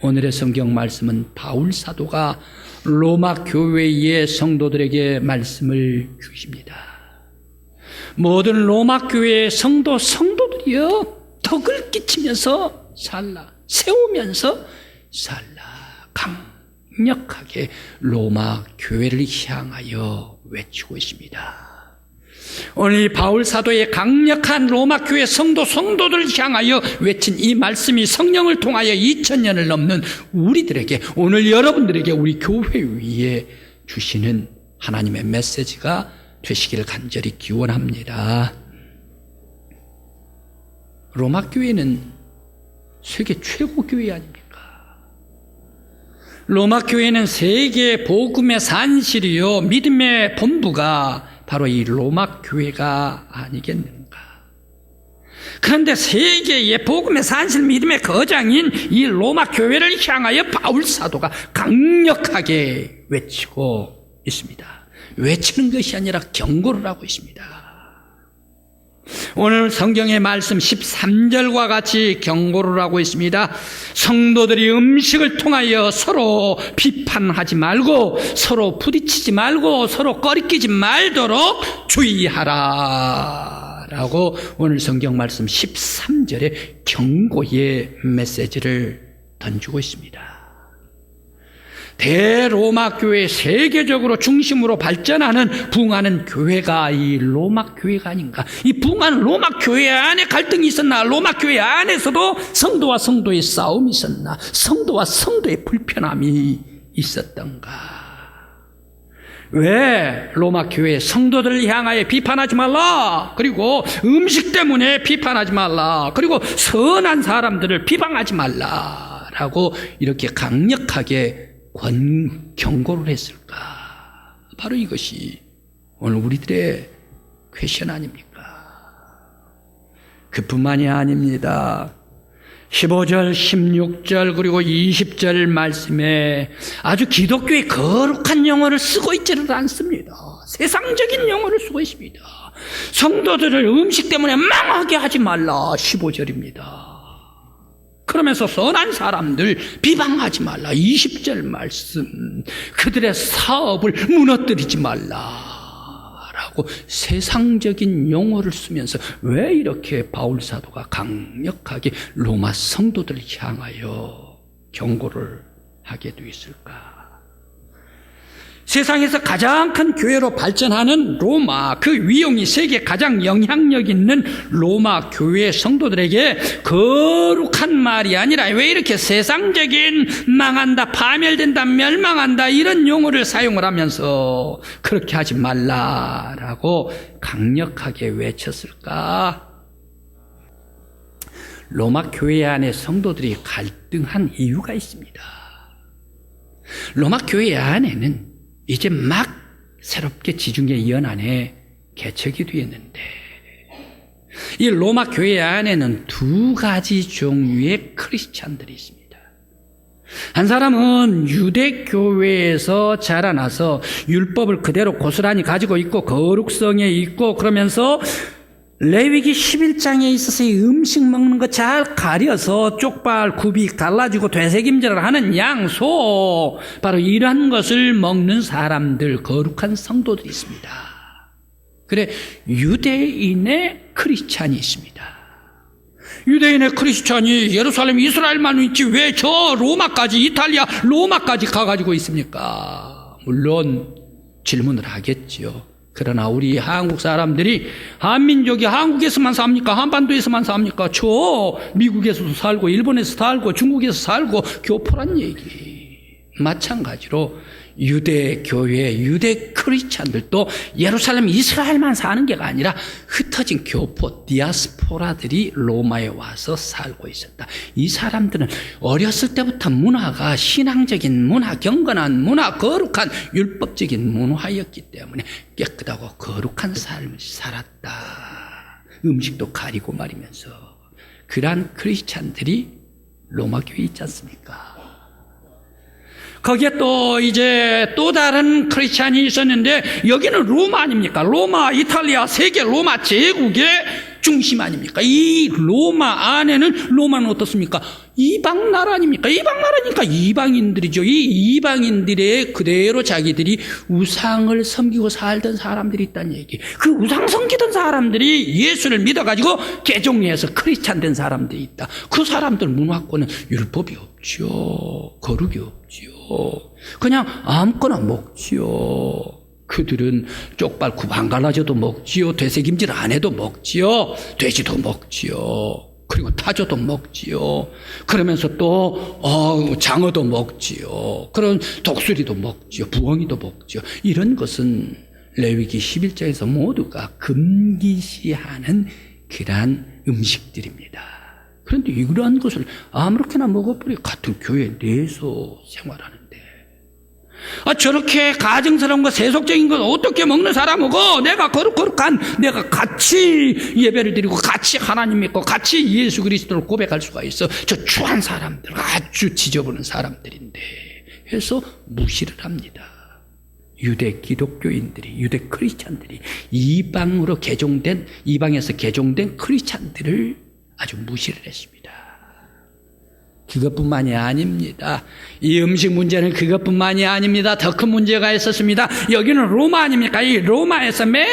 오늘의 성경 말씀은 바울 사도가 로마 교회의 성도들에게 말씀을 주십니다. 모든 로마 교회의 성도들이여 덕을 끼치면서 살라, 세우면서 살라, 강력하게 로마 교회를 향하여 외치고 있습니다. 오늘 바울 사도의 강력한 로마 교회 성도들을 향하여 외친 이 말씀이 성령을 통하여 2000년을 넘는 우리들에게, 오늘 여러분들에게, 우리 교회 위에 주시는 하나님의 메시지가 되시기를 간절히 기원합니다. 로마 교회는 세계 최고 교회 아닙니까? 로마 교회는 세계 복음의 산실이요, 믿음의 본부가 바로 이 로마 교회가 아니겠는가? 그런데 세계의 복음의 산실, 믿음의 거장인 이 로마 교회를 향하여 바울 사도가 강력하게 외치고 있습니다. 외치는 것이 아니라 경고를 하고 있습니다. 오늘 성경의 말씀 13절과 같이 경고를 하고 있습니다. 성도들이 음식을 통하여 서로 비판하지 말고, 서로 부딪히지 말고, 서로 꺼리끼지 말도록 주의하라 라고 오늘 성경 말씀 13절에 경고의 메시지를 던지고 있습니다. 대로마 교회, 세계적으로 중심으로 발전하는 부흥하는 교회가 이 로마 교회가 아닌가? 이 부흥하는 로마 교회 안에 갈등이 있었나? 로마 교회 안에서도 성도와 성도의 싸움이 있었나? 성도와 성도의 불편함이 있었던가? 왜 로마 교회 성도들을 향하여 비판하지 말라, 그리고 음식 때문에 비판하지 말라, 그리고 선한 사람들을 비방하지 말라 라고 이렇게 강력하게 경고를 했을까? 바로 이것이 오늘 우리들의 퀘션 아닙니까? 그뿐만이 아닙니다. 15절, 16절 그리고 20절 말씀에 아주 기독교의 거룩한 용어를 쓰고 있지를 않습니다. 세상적인 용어를 쓰고 있습니다. 성도들을 음식 때문에 망하게 하지 말라, 15절입니다. 그러면서 선한 사람들 비방하지 말라, 20절 말씀. 그들의 사업을 무너뜨리지 말라라고 세상적인 용어를 쓰면서 왜 이렇게 바울 사도가 강력하게 로마 성도들을 향하여 경고를 하게 되었을까? 세상에서 가장 큰 교회로 발전하는 로마, 그 위용이 세계 가장 영향력 있는 로마 교회 성도들에게 거룩한 말이 아니라 왜 이렇게 세상적인 망한다, 파멸된다, 멸망한다 이런 용어를 사용을 하면서 그렇게 하지 말라라고 강력하게 외쳤을까? 로마 교회 안에 성도들이 갈등한 이유가 있습니다. 로마 교회 안에는 이제 막 새롭게 지중해 연안에 개척이 되었는데, 이 로마 교회 안에는 두 가지 종류의 크리스찬들이 있습니다. 한 사람은 유대교회에서 자라나서 율법을 그대로 고스란히 가지고 있고 거룩성에 있고, 그러면서 레위기 11장에 있어서 이 음식 먹는 거 잘 가려서 쪽발, 굽이 갈라지고 되새김질을 하는 양, 소, 바로 이러한 것을 먹는 사람들, 거룩한 성도들이 있습니다. 그래, 유대인의 크리스찬이 있습니다. 유대인의 크리스찬이 예루살렘, 이스라엘만 있지 왜 저 로마까지, 이탈리아 로마까지 가가지고 있습니까? 물론 질문을 하겠지요. 그러나 우리 한국 사람들이, 한민족이 한국에서만 삽니까? 한반도에서만 삽니까? 저 미국에서도 살고 일본에서 살고 중국에서 살고 교포란 얘기. 마찬가지로 유대교회, 유대 크리스찬들도 예루살렘, 이스라엘만 사는 게가 아니라 흩어진 교포, 디아스포라들이 로마에 와서 살고 있었다. 이 사람들은 어렸을 때부터 문화가 신앙적인 문화, 경건한 문화, 거룩한 율법적인 문화였기 때문에 깨끗하고 거룩한 삶을 살았다. 음식도 가리고 말이면서. 그러한 크리스찬들이 로마 교회에 있지 않습니까? 거기에 또 이제 또 다른 크리스찬이 있었는데, 여기는 로마 아닙니까? 로마, 이탈리아, 세계 로마 제국의 중심 아닙니까? 이 로마 안에는 로마는 어떻습니까? 이방 나라 아닙니까? 이방 나라니까 이방인들이죠. 이 이방인들의 그대로 자기들이 우상을 섬기고 살던 사람들이 있다는 얘기. 그 우상 섬기던 사람들이 예수를 믿어가지고 개종해서 크리스찬 된 사람들이 있다. 그 사람들 문화권은 율법이 없죠. 거룩이 없죠. 그냥 아무거나 먹지요. 그들은 쪽발 굽안 갈라져도 먹지요. 되새김질 안 해도 먹지요. 돼지도 먹지요. 그리고 타조도 먹지요. 그러면서 또 장어도 먹지요. 그런 독수리도 먹지요. 부엉이도 먹지요. 이런 것은 레위기 11장에서 모두가 금기시하는 그러한 음식들입니다. 그런데 이러한 것을 아무렇게나 먹어버려 같은 교회 내에서 생활하는데 저렇게 가증스러운 거 세속적인 거 어떻게 먹는 사람이고 내가 거룩한 내가 같이 예배를 드리고 같이 하나님 믿고 같이 예수 그리스도를 고백할 수가 있어. 저 추한 사람들 아주 지저분한 사람들인데 해서 무시를 합니다. 유대 기독교인들이 유대 크리스찬들이 이방에서 개종된 크리스찬들을 아주 무시를 했습니다. 그것뿐만이 아닙니다. 이 음식 문제는 그것뿐만이 아닙니다. 더 큰 문제가 있었습니다. 여기는 로마 아닙니까? 이 로마에서 매일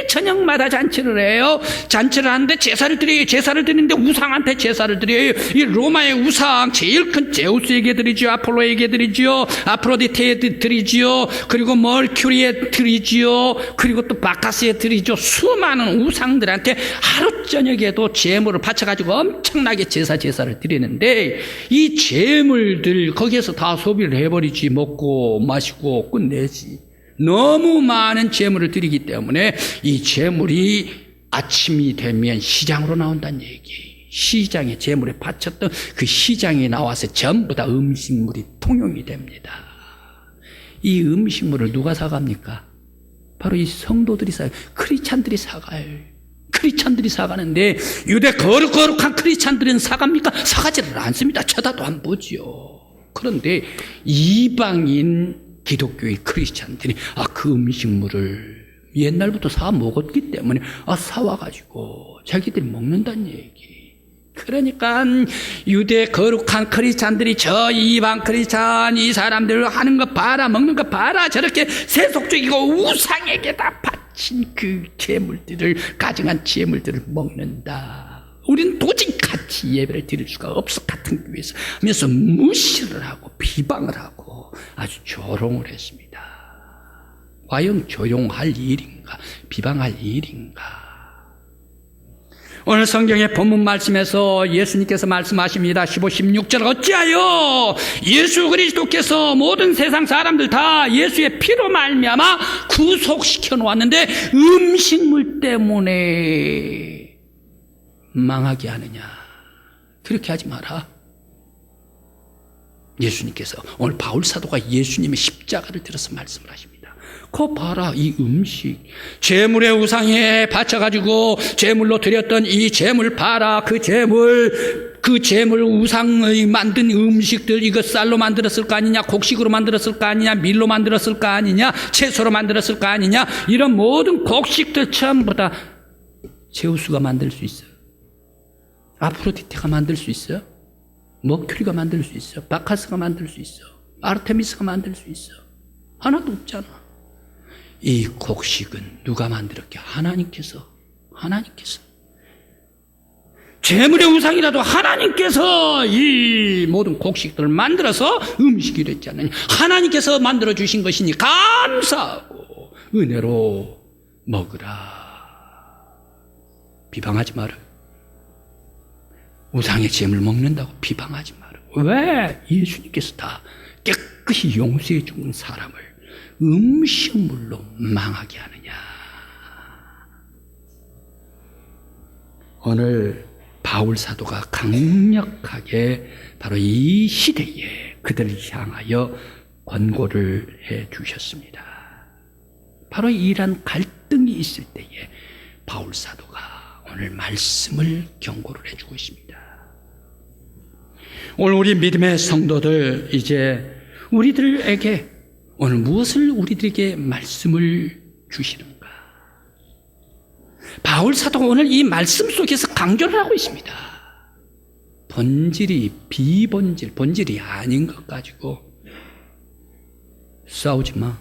저녁마다 잔치를 해요. 잔치를 하는데 제사를 드려요. 제사를 드리는데 우상한테 제사를 드려요. 이 로마의 우상 제일 큰 제우스에게 드리죠. 아폴로에게 드리죠. 아프로디테에 드리죠. 그리고 멀큐리에 드리죠. 그리고 또 바카스에 드리죠. 수많은 우상들한테 하루 저녁에도 제물을 바쳐가지고 엄청나게 제사를 드리는데 이 재물들 거기에서 다 소비를 해버리지. 먹고 마시고 끝내지. 너무 많은 재물을 드리기 때문에 이 재물이 아침이 되면 시장으로 나온다는 얘기. 시장에 재물에 바쳤던 그 시장에 나와서 전부 다 음식물이 통용이 됩니다. 이 음식물을 누가 사갑니까? 바로 이 성도들이 크리스찬들이 사가요. 크리스찬들이 사가는데 유대 거룩한 크리스찬들은 사갑니까? 사가지를 않습니다. 쳐다도 안 보지요. 그런데 이방인 기독교의 크리스찬들이 그 음식물을 옛날부터 사 먹었기 때문에 사와가지고 자기들이 먹는다는 얘기. 그러니까 유대 거룩한 크리스찬들이 저 이방 크리스찬 이 사람들 하는 거 봐라, 먹는 거 봐라, 저렇게 세속적이고 우상에게 다 바친 그 재물들을, 가증한 재물들을 먹는다. 우리는 도저히 같이 예배를 드릴 수가 없어. 같은 교회에서 하면서 무시를 하고 비방을 하고 아주 조롱을 했습니다. 과연 조용할 일인가, 비방할 일인가? 오늘 성경의 본문 말씀에서 예수님께서 말씀하십니다. 15, 16절 어찌하여 예수 그리스도께서 모든 세상 사람들 다 예수의 피로 말미암아 구속시켜 놓았는데 음식물 때문에 망하게 하느냐. 그렇게 하지 마라. 예수님께서 오늘 바울 사도가 예수님의 십자가를 들어서 말씀을 하십니다. 그거 봐라, 이 음식 제물의 우상에 바쳐가지고 제물로 드렸던 이 제물 봐라. 그 제물 우상의 만든 음식들, 이거 쌀로 만들었을 거 아니냐, 곡식으로 만들었을 거 아니냐, 밀로 만들었을 거 아니냐, 채소로 만들었을 거 아니냐. 이런 모든 곡식들 전부 다 제우스가 만들 수 있어요. 아프로디테가 만들 수 있어요. 머큐리가 만들 수 있어요. 바카스가 만들 수 있어요. 아르테미스가 만들 수 있어요. 하나도 없잖아. 이 곡식은 누가 만들었게? 하나님께서. 제물의 우상이라도 하나님께서 이 모든 곡식들을 만들어서 음식이 됐지 않느냐. 하나님께서 만들어 주신 것이니 감사하고 은혜로 먹으라. 비방하지 마라. 우상의 제물 먹는다고 비방하지 마라. 왜? 예수님께서 다 깨끗이 용서해 준 사람을 음식물로 망하게 하느냐. 오늘 바울 사도가 강력하게 바로 이 시대에 그들을 향하여 권고를 해 주셨습니다. 바로 이러한 갈등이 있을 때에 바울 사도가 오늘 말씀을 경고를 해 주고 있습니다. 오늘 우리 믿음의 성도들, 이제 우리들에게 오늘 무엇을 우리들에게 말씀을 주시는가? 바울 사도가 오늘 이 말씀 속에서 강조를 하고 있습니다. 본질이 비본질, 본질이 아닌 것 가지고 싸우지 마.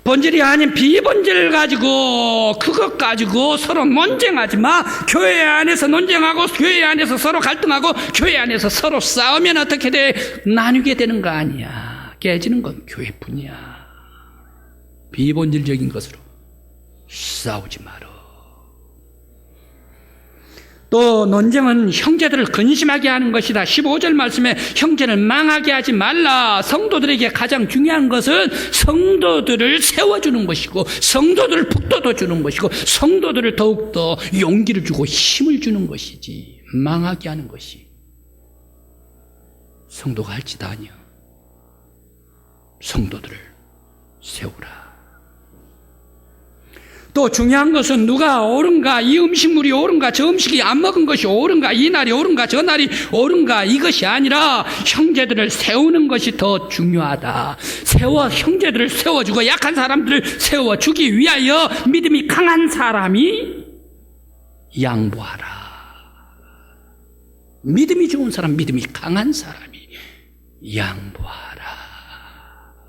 본질이 아닌 비본질 가지고 그것 가지고 서로 논쟁하지 마. 교회 안에서 논쟁하고 교회 안에서 서로 갈등하고 교회 안에서 서로 싸우면 어떻게 돼? 나뉘게 되는 거 아니야. 깨지는 건 교회뿐이야. 비본질적인 것으로 싸우지 마라. 또 논쟁은 형제들을 근심하게 하는 것이다. 15절 말씀에 형제를 망하게 하지 말라. 성도들에게 가장 중요한 것은 성도들을 세워주는 것이고 성도들을 북돋워 주는 것이고 성도들을 더욱더 용기를 주고 힘을 주는 것이지 망하게 하는 것이 성도가 할 짓 아니야. 성도들을 세우라. 또 중요한 것은 누가 옳은가, 이 음식물이 옳은가, 저 음식이 안 먹은 것이 옳은가, 이 날이 옳은가, 저 날이 옳은가, 이것이 아니라 형제들을 세우는 것이 더 중요하다. 형제들을 세워주고 약한 사람들을 세워주기 위하여 믿음이 강한 사람이 양보하라. 믿음이 좋은 사람, 믿음이 강한 사람이 양보하라.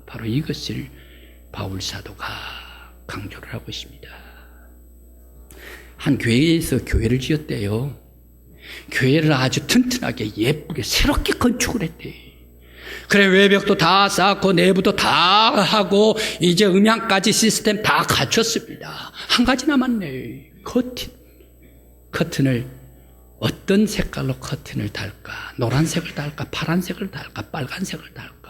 바로 이것을 바울 사도가 강조를 하고 있습니다. 한 교회에서 교회를 지었대요. 교회를 아주 튼튼하게 예쁘게 새롭게 건축을 했대. 그래 외벽도 다 쌓고 내부도 다 하고 이제 음향까지 시스템 다 갖췄습니다. 한 가지 남았네. 커튼을 어떤 색깔로 커튼을 달까? 노란색을 달까? 파란색을 달까? 빨간색을 달까?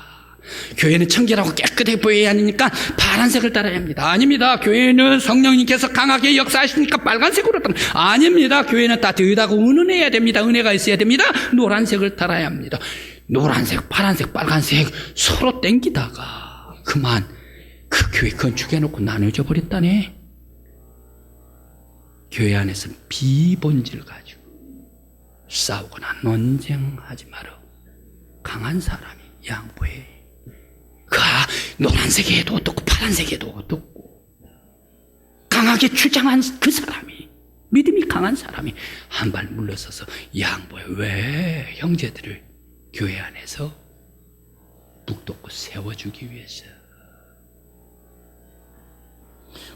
교회는 청결하고 깨끗해 보여야 하니까 파란색을 달아야 합니다. 아닙니다. 교회는 성령님께서 강하게 역사하시니까 빨간색으로 달아야 합니다. 아닙니다. 교회는 따뜻하고 은은해야 됩니다. 은혜가 있어야 됩니다. 노란색을 달아야 합니다. 노란색, 파란색, 빨간색 서로 땡기다가 그만 그 교회 건축해놓고 나눠져 버렸다네. 교회 안에서 비본질 가지고 싸우거나 논쟁하지 마라. 강한 사람이 양보해. 노란색에도 어떻고 파란색에도 어떻고 강하게 주장한 그 사람이 믿음이 강한 사람이 한 발 물러서서 양보해. 왜? 형제들을 교회 안에서 북돋고 세워주기 위해서.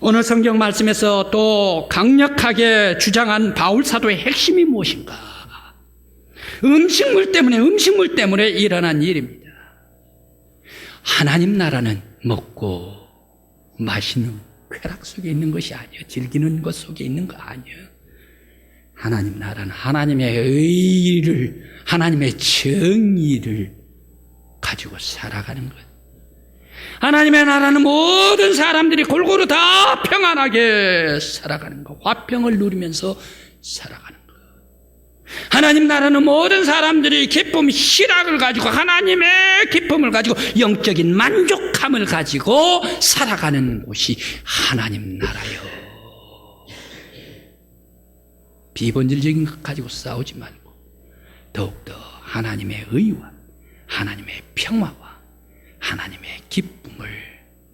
오늘 성경 말씀에서 또 강력하게 주장한 바울 사도의 핵심이 무엇인가? 음식물 때문에 일어난 일입니다. 하나님 나라는 먹고 마시는 쾌락 속에 있는 것이 아니에요. 즐기는 것 속에 있는 거 아니에요. 하나님 나라는 하나님의 의를, 하나님의 정의를 가지고 살아가는 것. 하나님의 나라는 모든 사람들이 골고루 다 평안하게 살아가는 것. 화평을 누리면서 살아가는 것. 하나님 나라는 모든 사람들이 기쁨, 희락을 가지고 하나님의 기쁨을 가지고 영적인 만족함을 가지고 살아가는 곳이 하나님 나라요. 비본질적인 것 가지고 싸우지 말고 더욱더 하나님의 의와 하나님의 평화와 하나님의 기쁨을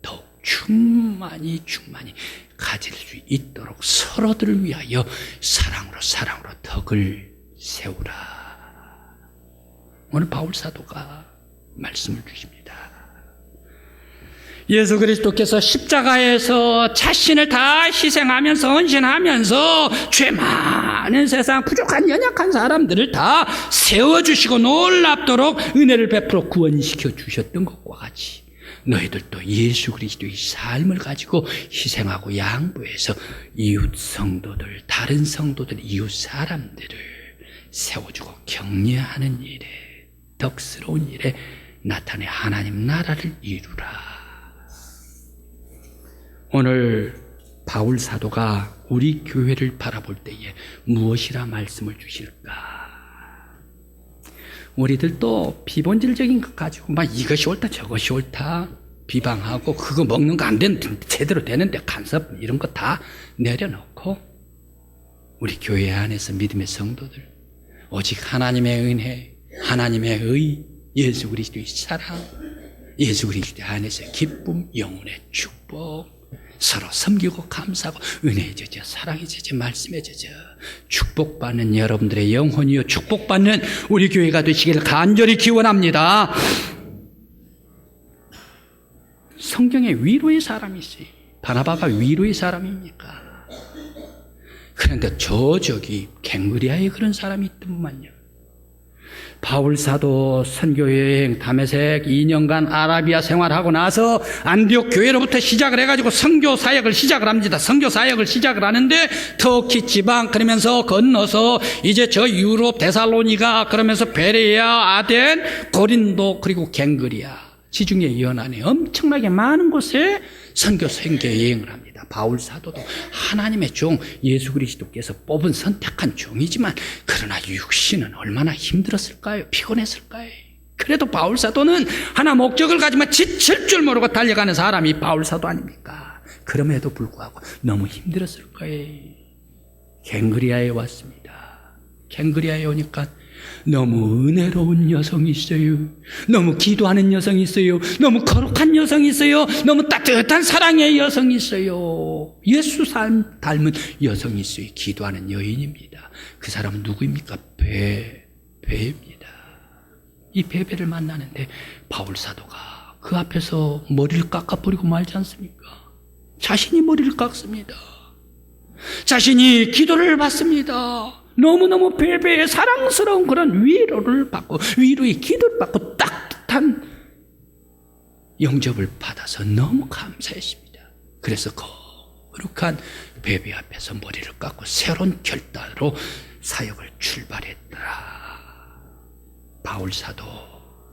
더욱 충만히 가질 수 있도록 서로들을 위하여 사랑으로 덕을 세우라. 오늘 바울 사도가 말씀을 주십니다. 예수 그리스도께서 십자가에서 자신을 다 희생하면서 헌신하면서 죄 많은 세상 부족한 연약한 사람들을 다 세워주시고 놀랍도록 은혜를 베풀어 구원시켜 주셨던 것과 같이 너희들도 예수 그리스도의 삶을 가지고 희생하고 양보해서 이웃 성도들, 다른 성도들, 이웃 사람들을 세워주고 격려하는 일에, 덕스러운 일에 나타내 하나님 나라를 이루라. 오늘 바울 사도가 우리 교회를 바라볼 때에 무엇이라 말씀을 주실까? 우리들도 비본질적인 것 가지고 막 이것이 옳다 저것이 옳다 비방하고 그거 먹는 거 안 되는데 제대로 되는데 간섭 이런 거 다 내려놓고 우리 교회 안에서 믿음의 성도들 오직 하나님의 은혜, 하나님의 의, 예수 그리스도의 사랑, 예수 그리스도 안에서 기쁨, 영혼의 축복, 서로 섬기고 감사하고 은혜에 젖어 사랑에 젖어 말씀에 젖어 축복받는 여러분들의 영혼이요 축복받는 우리 교회가 되시기를 간절히 기원합니다. 성경에 위로의 사람이 있어요. 바나바가 위로의 사람입니까? 그런데 저기 갱그리아에 그런 사람이 있더만요. 바울 사도 선교여행 다메섹 2년간 아라비아 생활하고 나서 안디옥 교회로부터 시작을 해가지고 선교 사역을 시작을 합니다. 선교 사역을 시작을 하는데 터키 지방 그러면서 건너서 이제 저 유럽 데살로니가 그러면서 베레아 아덴 고린도 그리고 갱그리아 지중해 연안에 엄청나게 많은 곳에 선교 여행을 합니다. 바울 사도도 하나님의 종 예수 그리스도께서 뽑은 선택한 종이지만 그러나 육신은 얼마나 힘들었을까요? 피곤했을까요? 그래도 바울 사도는 하나 목적을 가지면 지칠 줄 모르고 달려가는 사람이 바울 사도 아닙니까? 그럼에도 불구하고 너무 힘들었을 거예요. 갱그리아에 왔습니다. 갱그리아에 오니까 너무 은혜로운 여성이 있어요. 너무 기도하는 여성이 있어요. 너무 거룩한 여성이 있어요. 너무 따뜻한 사랑의 여성이 있어요. 예수 닮은 여성이 있어요. 기도하는 여인입니다. 그 사람은 누구입니까? 베입니다. 이 베베를 만나는데 바울 사도가 그 앞에서 머리를 깎아버리고 말지 않습니까? 자신이 머리를 깎습니다. 자신이 기도를 받습니다. 너무너무 베베의 사랑스러운 그런 위로를 받고 위로의 기도를 받고 따뜻한 영접을 받아서 너무 감사했습니다. 그래서 거룩한 베베 앞에서 머리를 깎고 새로운 결단으로 사역을 출발했더라. 바울 사도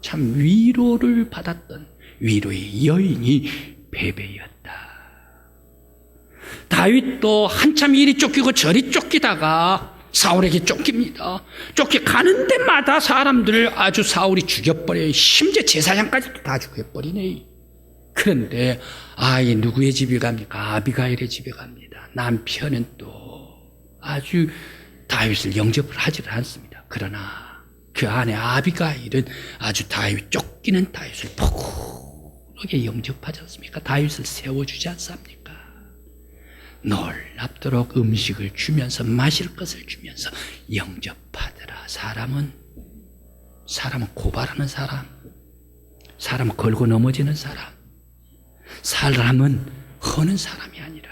참 위로를 받았던 위로의 여인이 베베였다. 다윗도 한참 이리 쫓기고 저리 쫓기다가 사울에게 쫓깁니다. 쫓겨가는 데마다 사람들을 아주 사울이 죽여버려요. 심지어 제사장까지도 다 죽여버리네. 그런데 이 누구의 집에 갑니까? 아비가일의 집에 갑니다. 남편은 또 아주 다윗을 영접을 하지를 않습니다. 그러나 그 아내 아비가일은 아주 쫓기는 다윗을 포근하게 영접하지 않습니까? 다윗을 세워주지 않습니까? 놀랍도록 음식을 주면서 마실 것을 주면서 영접하더라. 사람은 고발하는 사람은 걸고 넘어지는 사람은 허는 사람이 아니라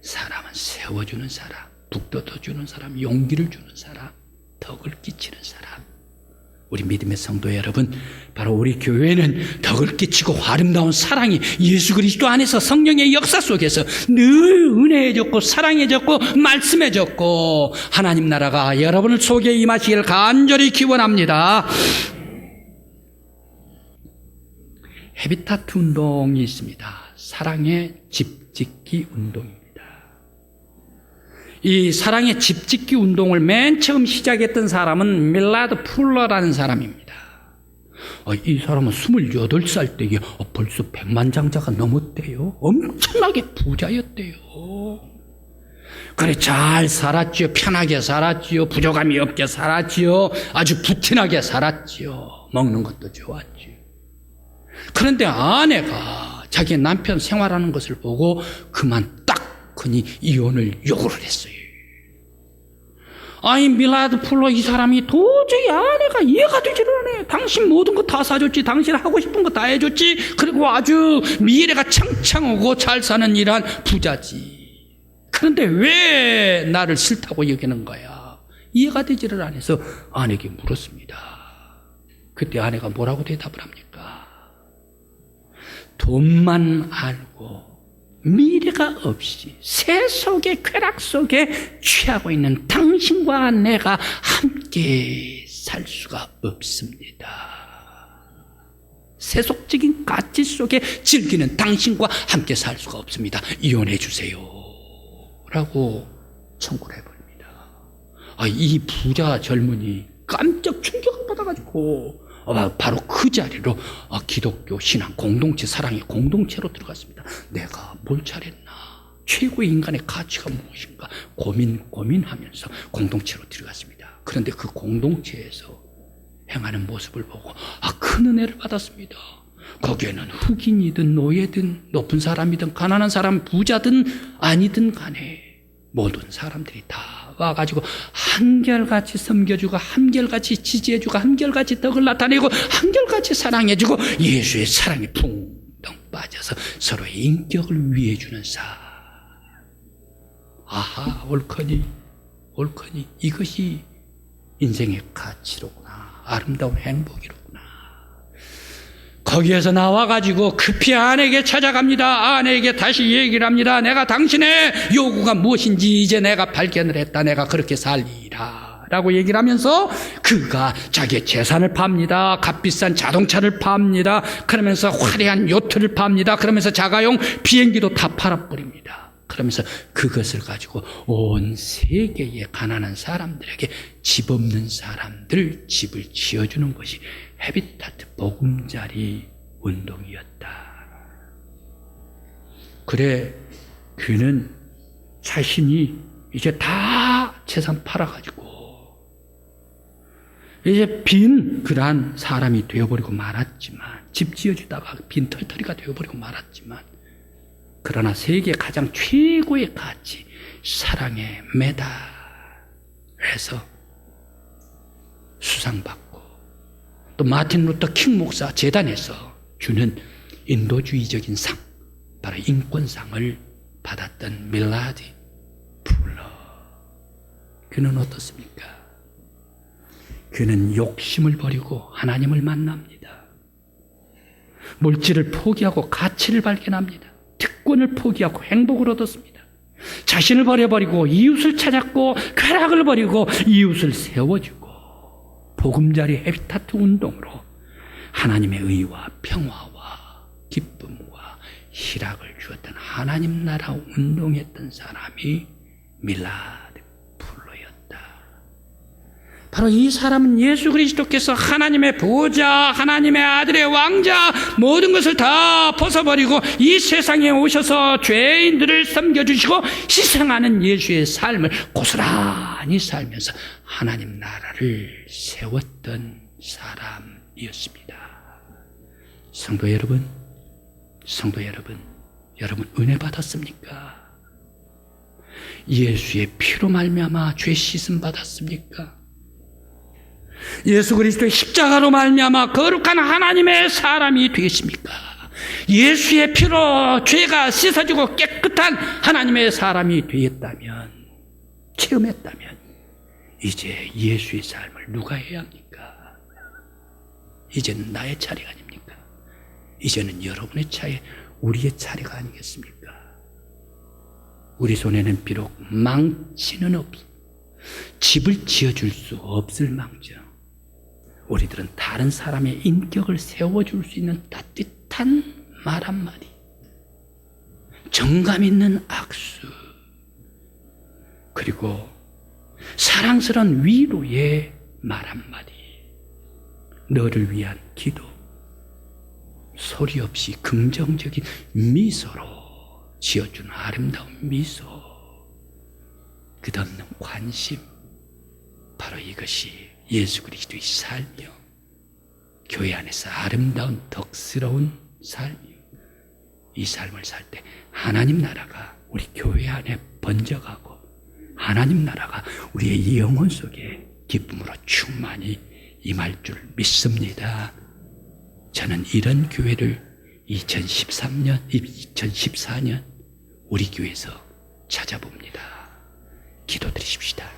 사람은 세워주는 사람, 북돋아주는 사람, 용기를 주는 사람, 덕을 끼치는 사람. 우리 믿음의 성도 여러분, 바로 우리 교회는 덕을 끼치고 아름다운 사랑이 예수 그리스도 안에서 성령의 역사 속에서 늘 은혜해졌고 사랑해졌고 말씀해졌고 하나님 나라가 여러분을 속에 임하시기를 간절히 기원합니다. 헤비타트 운동이 있습니다. 사랑의 집짓기 운동입니다. 이 사랑의 집짓기 운동을 맨 처음 시작했던 사람은 밀라드 풀러라는 사람입니다. 이 사람은 28살 때에 벌써 100만장자가 넘었대요. 엄청나게 부자였대요. 그래 잘 살았지요. 편하게 살았지요. 부족함이 없게 살았지요. 아주 부티나게 살았지요. 먹는 것도 좋았지요. 그런데 아내가 자기 남편 생활하는 것을 보고 그만 딱하니 이혼을 요구를 했어요. 밀라드 풀러 이 사람이 도저히 아내가 이해가 되지를 않아요. 당신 모든 거 다 사줬지. 당신 하고 싶은 거 다 해줬지. 그리고 아주 미래가 창창하고 잘 사는 이란 부자지. 그런데 왜 나를 싫다고 여기는 거야? 이해가 되지를 않아서 아내에게 물었습니다. 그때 아내가 뭐라고 대답을 합니까? 돈만 알고 미래가 없이 세속의 쾌락 속에 취하고 있는 당신과 내가 함께 살 수가 없습니다. 세속적인 가치 속에 즐기는 당신과 함께 살 수가 없습니다. 이혼해 주세요. 라고 청구를 해버립니다. 이 부자 젊은이 깜짝 충격을 받아가지고 바로 그 자리로 기독교 신앙 공동체, 사랑의 공동체로 들어갔습니다. 내가 뭘 잘했나? 최고의 인간의 가치가 무엇인가? 고민하면서 공동체로 들어갔습니다. 그런데 그 공동체에서 행하는 모습을 보고 큰 은혜를 받았습니다. 거기에는 흑인이든 노예든 높은 사람이든 가난한 사람 부자든 아니든 간에 모든 사람들이 다 와가지고 한결같이 섬겨주고 한결같이 지지해주고 한결같이 덕을 나타내고 한결같이 사랑해주고 예수의 사랑에 붕덩 빠져서 서로의 인격을 위해주는 아하, 옳거니 이것이 인생의 가치로구나. 아름다운 행복이로구나. 거기에서 나와가지고 급히 아내에게 찾아갑니다. 아내에게 다시 얘기를 합니다. 내가 당신의 요구가 무엇인지 이제 내가 발견을 했다. 내가 그렇게 살리라 라고 얘기를 하면서 그가 자기의 재산을 팝니다. 값비싼 자동차를 팝니다. 그러면서 화려한 요트를 팝니다. 그러면서 자가용 비행기도 다 팔아버립니다. 그러면서 그것을 가지고 온 세계의 가난한 사람들에게 집 없는 사람들 집을 지어주는 것이 헤비타트 보금자리 운동이었다. 그래, 그는 자신이 이제 다 재산 팔아가지고 이제 빈 그러한 사람이 되어버리고 말았지만, 집 지어주다가 빈 털터리가 되어버리고 말았지만, 그러나 세계 가장 최고의 가치, 사랑의 메달에서 수상받고 또 마틴 루터 킹 목사 재단에서 주는 인도주의적인 상, 바로 인권상을 받았던 밀라디 풀러. 그는 어떻습니까? 그는 욕심을 버리고 하나님을 만납니다. 물질을 포기하고 가치를 발견합니다. 특권을 포기하고 행복을 얻었습니다. 자신을 버려버리고 이웃을 찾았고 쾌락을 버리고 이웃을 세워주고 보금자리 헤비타트 운동으로 하나님의 의와 평화와 기쁨과 희락을 주었던 하나님 나라 운동했던 사람이 밀라드 풀러였다. 바로 이 사람은 예수 그리스도께서 하나님의 보호자, 하나님의 아들의 왕자, 모든 것을 다 벗어버리고 이 세상에 오셔서 죄인들을 섬겨주시고 희생하는 예수의 삶을 고스란히 살면서 하나님 나라를 세웠던 사람이었습니다. 성도 여러분, 여러분 은혜 받았습니까? 예수의 피로 말미암아 죄 씻음 받았습니까? 예수 그리스도의 십자가로 말미암아 거룩한 하나님의 사람이 되십니까? 예수의 피로 죄가 씻어지고 깨끗한 하나님의 사람이 되었다면, 체험했다면 이제 예수의 삶을 누가 해야 합니까? 이제는 나의 차례가 아닙니까? 이제는 여러분의 차례, 우리의 차례가 아니겠습니까? 우리 손에는 비록 망치는 없어 집을 지어줄 수 없을 망정, 우리들은 다른 사람의 인격을 세워줄 수 있는 따뜻한 말 한마디, 정감 있는 악수, 그리고 사랑스러운 위로의 말 한마디, 너를 위한 기도, 소리 없이 긍정적인 미소로 지어준 아름다운 미소, 끝없는 관심, 바로 이것이 예수 그리스도의 삶이요, 교회 안에서 아름다운 덕스러운 삶이요. 이 삶을 살 때 하나님 나라가 우리 교회 안에 번져가고 하나님 나라가 우리의 영혼 속에 기쁨으로 충만히 임할 줄 믿습니다. 저는 이런 교회를 2014년 우리 교회에서 찾아봅니다. 기도드리십시다.